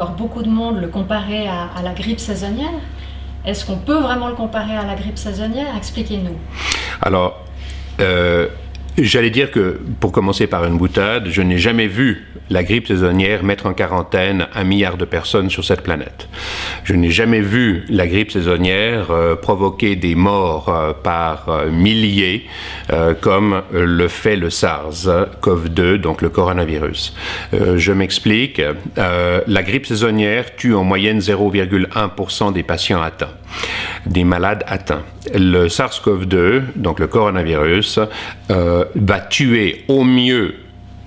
Alors, beaucoup de monde le comparait à la grippe saisonnière. Est-ce qu'on peut vraiment le comparer à la grippe saisonnière? Expliquez-nous. Alors, j'allais dire que, pour commencer par une boutade, je n'ai jamais vu la grippe saisonnière mettre en quarantaine 1 milliard de personnes sur cette planète. Je n'ai jamais vu la grippe saisonnière provoquer des morts par milliers, comme le fait le SARS-CoV-2, donc le coronavirus. Je m'explique. La grippe saisonnière tue en moyenne 0,1% des patients atteints, des malades atteints. Le SARS-CoV-2, donc le coronavirus, va tuer au mieux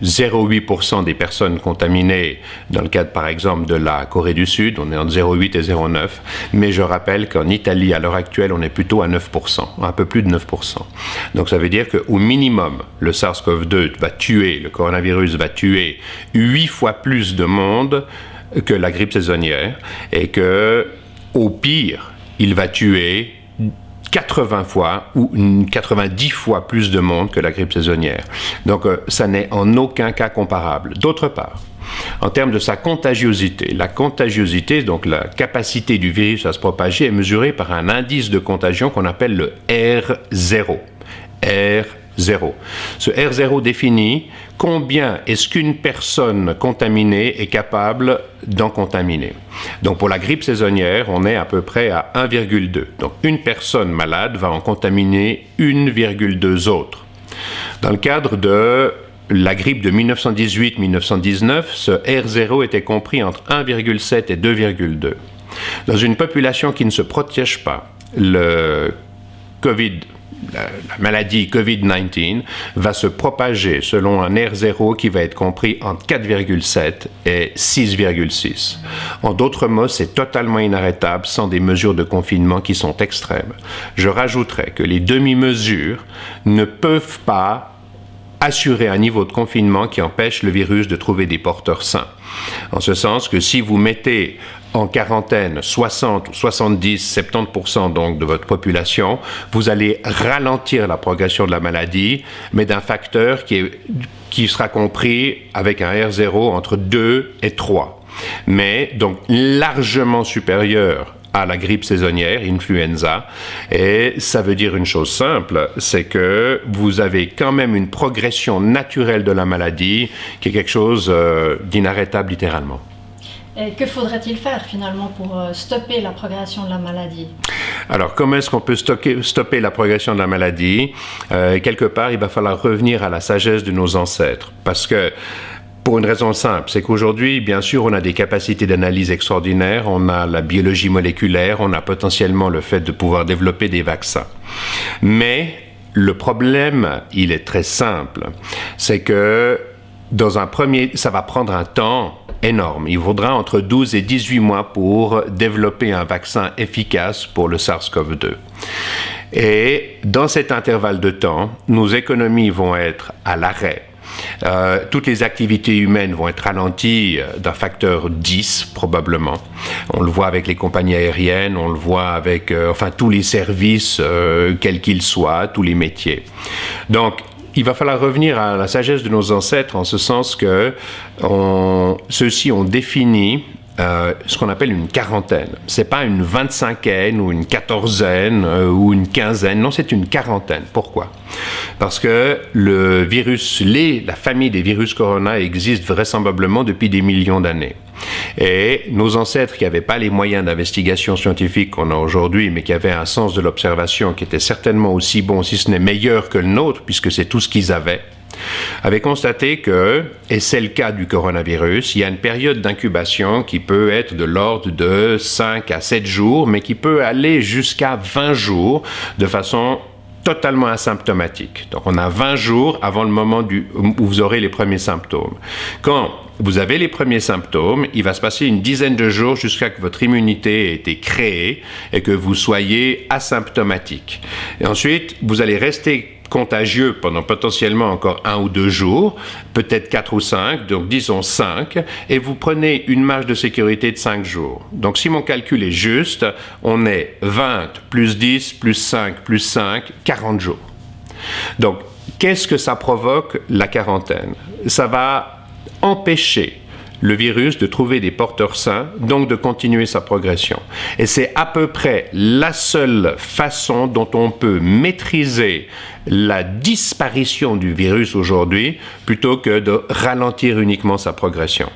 0,8% des personnes contaminées, dans le cadre par exemple de la Corée du Sud, on est entre 0,8 et 0,9, mais je rappelle qu'en Italie, à l'heure actuelle, on est plutôt à 9%, un peu plus de 9%. Donc ça veut dire qu'au minimum, le SARS-CoV-2 va tuer, le coronavirus va tuer 8 fois plus de monde que la grippe saisonnière, et que, au pire, il va tuer 80 fois ou 90 fois plus de monde que la grippe saisonnière. Donc, ça n'est en aucun cas comparable. D'autre part, en termes de sa contagiosité, la contagiosité, donc la capacité du virus à se propager, est mesurée par un indice de contagion qu'on appelle le R0. R0. Ce R0 définit combien est-ce qu'une personne contaminée est capable d'en contaminer. Donc pour la grippe saisonnière, on est à peu près à 1,2. Donc une personne malade va en contaminer 1,2 autres. Dans le cadre de la grippe de 1918-1919, ce R0 était compris entre 1,7 et 2,2. Dans une population qui ne se protège pas, le Covid, la maladie COVID-19 va se propager selon un R0 qui va être compris entre 4,7 et 6,6. En d'autres mots, c'est totalement inarrêtable sans des mesures de confinement qui sont extrêmes. Je rajouterais que les demi-mesures ne peuvent pas assurer un niveau de confinement qui empêche le virus de trouver des porteurs sains. En ce sens que si vous mettez en quarantaine 60 ou 70, 70% donc de votre population, vous allez ralentir la progression de la maladie, mais d'un facteur qui sera compris avec un R0 entre 2 et 3. Mais donc largement supérieur à la grippe saisonnière, influenza, et ça veut dire une chose simple, c'est que vous avez quand même une progression naturelle de la maladie qui est quelque chose d'inarrêtable littéralement. Et que faudrait-il faire finalement pour stopper la progression de la maladie? Alors, comment est-ce qu'on peut stopper la progression de la maladie? Quelque part, il va falloir revenir à la sagesse de nos ancêtres, parce que pour une raison simple, c'est qu'aujourd'hui, bien sûr, on a des capacités d'analyse extraordinaires, on a la biologie moléculaire, on a potentiellement le fait de pouvoir développer des vaccins. Mais le problème, il est très simple, c'est que ça va prendre un temps énorme. Il faudra entre 12 et 18 mois pour développer un vaccin efficace pour le SARS-CoV-2. Et dans cet intervalle de temps, nos économies vont être à l'arrêt. Toutes les activités humaines vont être ralenties d'un facteur 10 probablement. On le voit avec les compagnies aériennes, on le voit avec tous les services, quels qu'ils soient, tous les métiers. Donc, il va falloir revenir à la sagesse de nos ancêtres en ce sens que ceux-ci ont défini ce qu'on appelle une quarantaine. C'est pas une 25aine ou une 14aine ou une 15aine, non, c'est une quarantaine. Pourquoi? Parce que le virus, la famille des virus corona existe vraisemblablement depuis des millions d'années. Et nos ancêtres qui n'avaient pas les moyens d'investigation scientifique qu'on a aujourd'hui, mais qui avaient un sens de l'observation qui était certainement aussi bon, si ce n'est meilleur que le nôtre, puisque c'est tout ce qu'ils avaient constaté que, et c'est le cas du coronavirus, il y a une période d'incubation qui peut être de l'ordre de 5 à 7 jours, mais qui peut aller jusqu'à 20 jours de façon totalement asymptomatique. Donc on a 20 jours avant le moment où vous aurez les premiers symptômes. Quand vous avez les premiers symptômes, il va se passer une dizaine de jours jusqu'à ce que votre immunité ait été créée et que vous soyez asymptomatique. Et ensuite, vous allez rester contagieux pendant potentiellement encore 1 ou 2 jours, peut-être 4 ou 5, donc disons 5, et vous prenez une marge de sécurité de 5 jours. Donc si mon calcul est juste, on est 20 plus 10 plus 5 plus 5, 40 jours. Donc, qu'est-ce que ça provoque, la quarantaine? Ça va empêcher le virus de trouver des porteurs sains, donc de continuer sa progression. Et c'est à peu près la seule façon dont on peut maîtriser la disparition du virus aujourd'hui, plutôt que de ralentir uniquement sa progression.